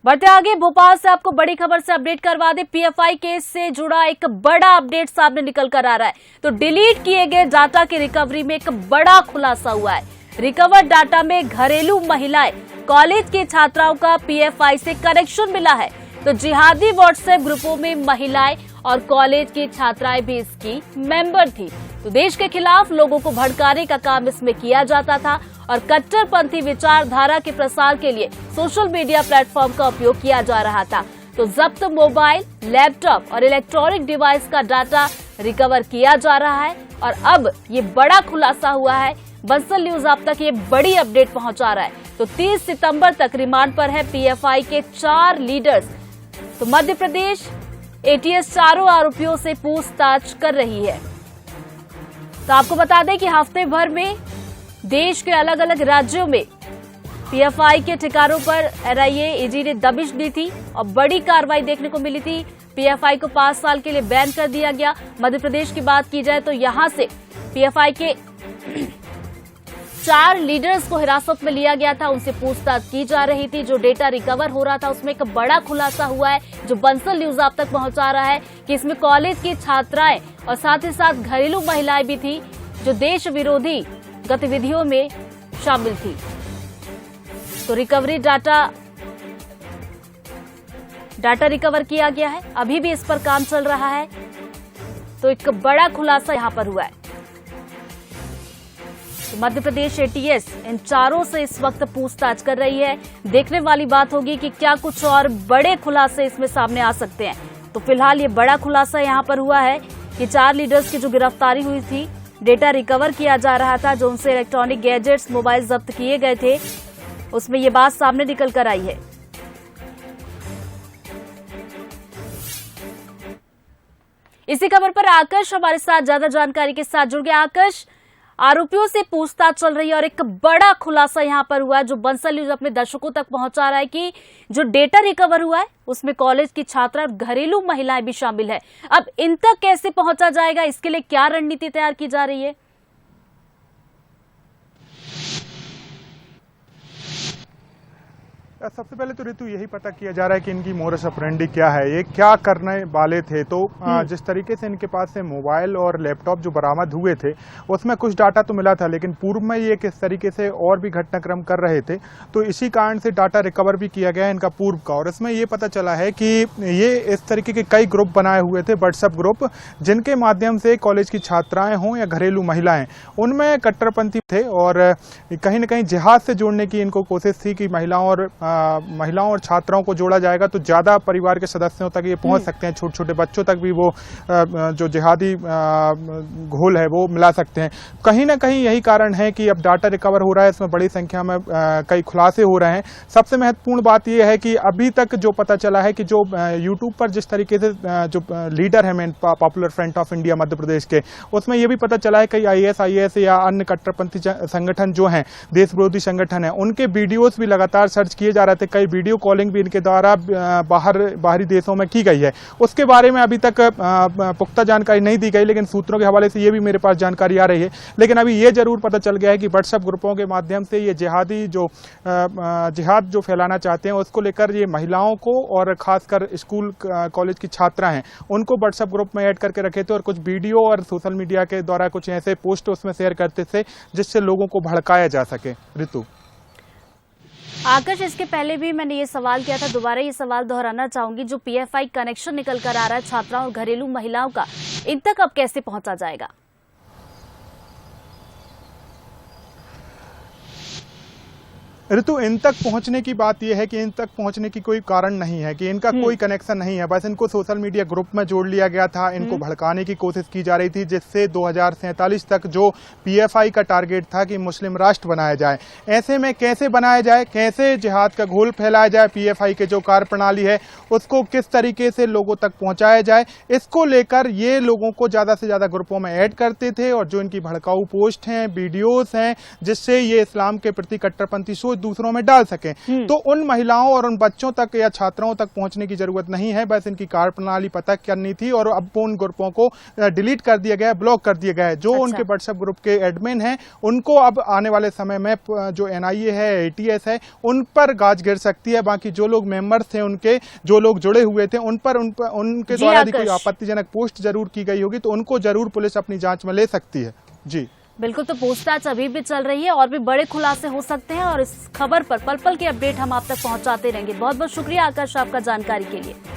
बढ़ते आगे, भोपाल से आपको बड़ी खबर से अपडेट करवा दे। पीएफआई केस से जुड़ा एक बड़ा अपडेट सामने निकल कर आ रहा है। तो डिलीट किए गए डाटा की रिकवरी में एक बड़ा खुलासा हुआ है। रिकवर डाटा में घरेलू महिलाएं, कॉलेज की छात्राओं का पीएफआई से कनेक्शन मिला है। तो जिहादी व्हाट्सएप ग्रुपों में महिलाएं और कॉलेज की छात्राएं भी इसकी मेंबर थी। तो देश के खिलाफ लोगों को भड़काने का काम इसमें किया जाता था और कट्टरपंथी विचारधारा के प्रसार के लिए सोशल मीडिया प्लेटफॉर्म का उपयोग किया जा रहा था। तो जब्त मोबाइल, लैपटॉप और इलेक्ट्रॉनिक डिवाइस का डाटा रिकवर किया जा रहा है और अब ये बड़ा खुलासा हुआ है। बंसल न्यूज आप तक ये बड़ी अपडेट पहुंचा रहा है। तो 30 सितंबर तक रिमांड पर है पीएफआई के 4 लीडर्स। तो मध्य प्रदेश एटीएस चारों आरोपियों से पूछताछ कर रही है। तो आपको बता दें कि हफ्ते भर में देश के अलग अलग राज्यों में पीएफआई के ठिकानों पर एनआईए, ईडी ने दबिश दी थी और बड़ी कार्रवाई देखने को मिली थी। पीएफआई को 5 साल के लिए बैन कर दिया गया। मध्य प्रदेश की बात की जाए तो यहां से पीएफआई के 4 लीडर्स को हिरासत में लिया गया था, उनसे पूछताछ की जा रही थी। जो डेटा रिकवर हो रहा था उसमें एक बड़ा खुलासा हुआ है, जो बंसल न्यूज आप तक पहुंचा रहा है कि इसमें कॉलेज की छात्राएं और साथ ही साथ घरेलू महिलाएं भी थी, जो देश विरोधी गतिविधियों में शामिल थी। तो रिकवरी डाटा रिकवर किया गया है। अभी भी इस पर काम चल रहा है। तो एक बड़ा खुलासा यहां पर हुआ है। तो मध्य प्रदेश एटीएस इन चारों से इस वक्त पूछताछ कर रही है। देखने वाली बात होगी कि क्या कुछ और बड़े खुलासे इसमें सामने आ सकते हैं। तो फिलहाल ये बड़ा खुलासा यहां पर हुआ है कि 4 लीडर्स की जो गिरफ्तारी हुई थी, डेटा रिकवर किया जा रहा था, जो उनसे इलेक्ट्रॉनिक गैजेट्स, मोबाइल जब्त किए गए थे, उसमें ये बात सामने निकल कर आई है। इसी खबर पर आकाश हमारे साथ ज्यादा जानकारी के साथ जुड़ गया। आकाश, आरोपियों से पूछताछ चल रही है और एक बड़ा खुलासा यहां पर हुआ है, जो बंसल न्यूज अपने दर्शकों तक पहुंचा रहा है कि जो डेटा रिकवर हुआ है उसमें कॉलेज की छात्रा और घरेलू महिलाएं भी शामिल है। अब इन तक कैसे पहुंचा जाएगा, इसके लिए क्या रणनीति तैयार की जा रही है? सबसे पहले तो ऋतु यही पता किया जा रहा है कि इनकी मोरस ऑपरेंडी क्या है, ये क्या करने वाले थे। तो जिस तरीके से इनके पास से मोबाइल और लैपटॉप जो बरामद हुए थे उसमें कुछ डाटा तो मिला था, लेकिन पूर्व में ये किस तरीके से और भी घटनाक्रम कर रहे थे, तो इसी कारण से डाटा रिकवर भी किया गया है इनका पूर्व का। और इसमें ये पता चला है कि ये इस तरीके के कई ग्रुप बनाए हुए थे, व्हाट्सएप ग्रुप, जिनके माध्यम से कॉलेज की छात्राएं हों या घरेलू महिलाएं, उनमें कट्टरपंथी थे और कहीं न कहीं जिहाद से जोड़ने की इनको कोशिश थी कि महिलाओं और छात्राओं को जोड़ा जाएगा तो ज्यादा परिवार के सदस्यों तक ये पहुंच सकते हैं, छोटे छोटे बच्चों तक भी वो जो जिहादी घोल है वो मिला सकते हैं। कहीं ना कहीं यही कारण है कि अब डाटा रिकवर हो रहा है, इसमें बड़ी संख्या में कई खुलासे हो रहे हैं। सबसे महत्वपूर्ण बात यह है कि अभी तक जो पता चला है कि जो यूट्यूब पर जिस तरीके से जो लीडर है main popular front of India Madhya Pradesh के, उसमें यह भी पता चला है कई IAS या अन्य कट्टरपंथी संगठन जो हैं, देश विरोधी संगठन है, उनके वीडियोस भी लगातार सर्च किए जा रहे थे। कई वीडियो कॉलिंग भी इनके द्वारा बाहरी देशों में की गई है। उसके बारे में अभी तक पुख्ता जानकारी नहीं दी गई, लेकिन सूत्रों के हवाले से ये भी मेरे पास जानकारी आ रही है। लेकिन अभी ये जरूर पता चल गया है कि व्हाट्सएप ग्रुपों के माध्यम से ये जिहाद जो फैलाना चाहते हैं उसको लेकर ये महिलाओं को और खासकर स्कूल कॉलेज की छात्रा हैं उनको व्हाट्सएप ग्रुप में ऐड करके रखे थे और कुछ वीडियो और सोशल मीडिया के द्वारा कुछ ऐसे पोस्ट उसमें शेयर करते थे जिससे लोगों को भड़काया जा सके। ऋतु, आकाश, इसके पहले भी मैंने ये सवाल किया था, दोबारा ये सवाल दोहराना चाहूंगी। जो पीएफआई कनेक्शन निकल कर आ रहा है छात्राओं और घरेलू महिलाओं का, इन तक अब कैसे पहुंचा जाएगा? ऋतु, इन तक पहुंचने की बात यह है कि इन तक पहुंचने की कोई कारण नहीं है, कि इनका कोई कनेक्शन नहीं है। बस इनको सोशल मीडिया ग्रुप में जोड़ लिया गया था, इनको भड़काने की कोशिश की जा रही थी, जिससे 2047 तक जो पीएफआई का टारगेट था कि मुस्लिम राष्ट्र बनाया जाए। ऐसे में कैसे बनाया जाए, कैसे जिहाद का घोल फैलाया जाए, पीएफआई के जो कार्यप्रणाली है उसको किस तरीके से लोगों तक पहुंचाया जाए, इसको लेकर ये लोगों को ज्यादा से ज्यादा ग्रुपों में ऐड करते थे और जो इनकी भड़काऊ पोस्ट हैं, वीडियोस हैं, जिससे ये इस्लाम के प्रति कट्टरपंथी सोच वो दूसरों में डाल सकें। तो उन महिलाओं और उन बच्चों तक या छात्राओं तक पहुंचने की जरूरत नहीं है, बस इनकी कार्यप्रणाली पता करनी थी और अब उन ग्रुपों को डिलीट कर दिया गया है, ब्लॉक कर दिया गया है। जो उनके व्हाट्सएप ग्रुप के एडमिन हैं उनको अब आने वाले समय में जो NIA है, ATS है, उन पर गाज गिर सकती है। बाकी जो लोग मेंबर्स थे, उनके जो लोग जुड़े हुए थे, उनके द्वारा यदि कोई आपत्तिजनक पोस्ट जरूर की गई होगी तो उनको जरूर पुलिस अपनी जांच में ले सकती है। जी बिल्कुल, तो पूछताछ अभी भी चल रही है और भी बड़े खुलासे हो सकते हैं और इस खबर पर पल पल के अपडेट हम आप तक पहुंचाते रहेंगे। बहुत बहुत शुक्रिया आकाश आपका जानकारी के लिए।